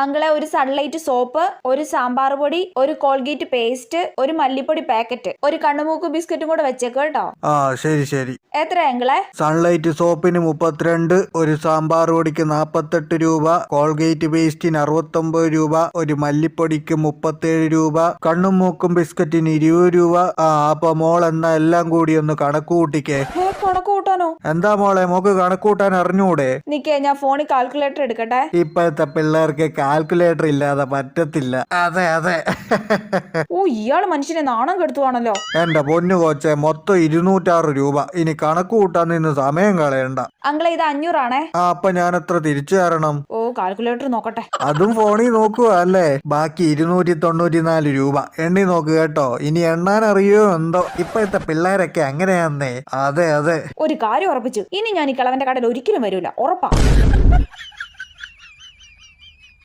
അങ്കിളെ ഒരു sunlight soap, ഒരു സാമ്പാർ പൊടി, ഒരു കോൾഗേറ്റ് പേസ്റ്റ്, ഒരു മല്ലിപ്പൊടി പാക്കറ്റ്, ഒരു കണ്ണുമൂക്ക് ബിസ്ക്കറ്റും കൂടെ വെച്ചേക്ക് കേട്ടോ. ആ ശരി. എത്ര അങ്കിളെ? സൺലൈറ്റ് സോപ്പിന് 32, ഒരു സാമ്പാർ പൊടിക്ക് 48 രൂപ, കോൾഗേറ്റ് പേസ്റ്റിന് 69 രൂപ, ഒരു മല്ലിപ്പൊടിക്ക് 37 രൂപ, കണ്ണും മൂക്കും ബിസ്ക്കറ്റിന് 20 രൂപ. അപ്പൊ മോൾ എന്നാ എല്ലാം കൂടി ഒന്ന് കണക്ക് കൂട്ടിക്കേ. കണക്ക് കൂട്ടാനോ? എന്താ മോളെ, മോക്ക് കണക്ക് കൂട്ടാൻ അറിഞ്ഞൂടെ? നിക്കേ, ഞാൻ ഫോണിൽ കാൽക്കുലേറ്റർ എടുക്കട്ടെ. ഇപ്പോഴത്തെ പിള്ളേർക്ക് കാൽക്കുലേറ്റർ ഇല്ലാതെ പറ്റത്തില്ല. അതെ. ഓ, ഇയാള് മനുഷ്യനെ നാണം കെടുത്തുവാണല്ലോ. എന്റെ പൊന്നു കോച്ചെ, മൊത്തം 206 രൂപ. ഇനി കണക്ക് കൂട്ടാൻ നിന്ന് സമയം കളയണ്ട. അങ്കിളെ ഇത് 500 ആണേ. അപ്പൊ ഞാൻ എത്ര തിരിച്ചു തരണം? ഓ, കാൽക്കുലേറ്റർ നോക്കട്ടെ. അതും ഫോണിൽ നോക്കുക അല്ലേ? ബാക്കി 294 രൂപ എണ്ണി നോക്ക് കേട്ടോ. ഇനി എണ്ണാൻ അറിയോ എന്തോ, ഇപ്പോഴത്തെ പിള്ളേരൊക്കെ അങ്ങനെയാന്നേ. അതെ. ഒരു കാര്യം ഉറപ്പിച്ചു, ഇനി ഞാൻ ഈ കിളവന്റെ കടയിൽ ഒരിക്കലും വരൂല, ഉറപ്പാ.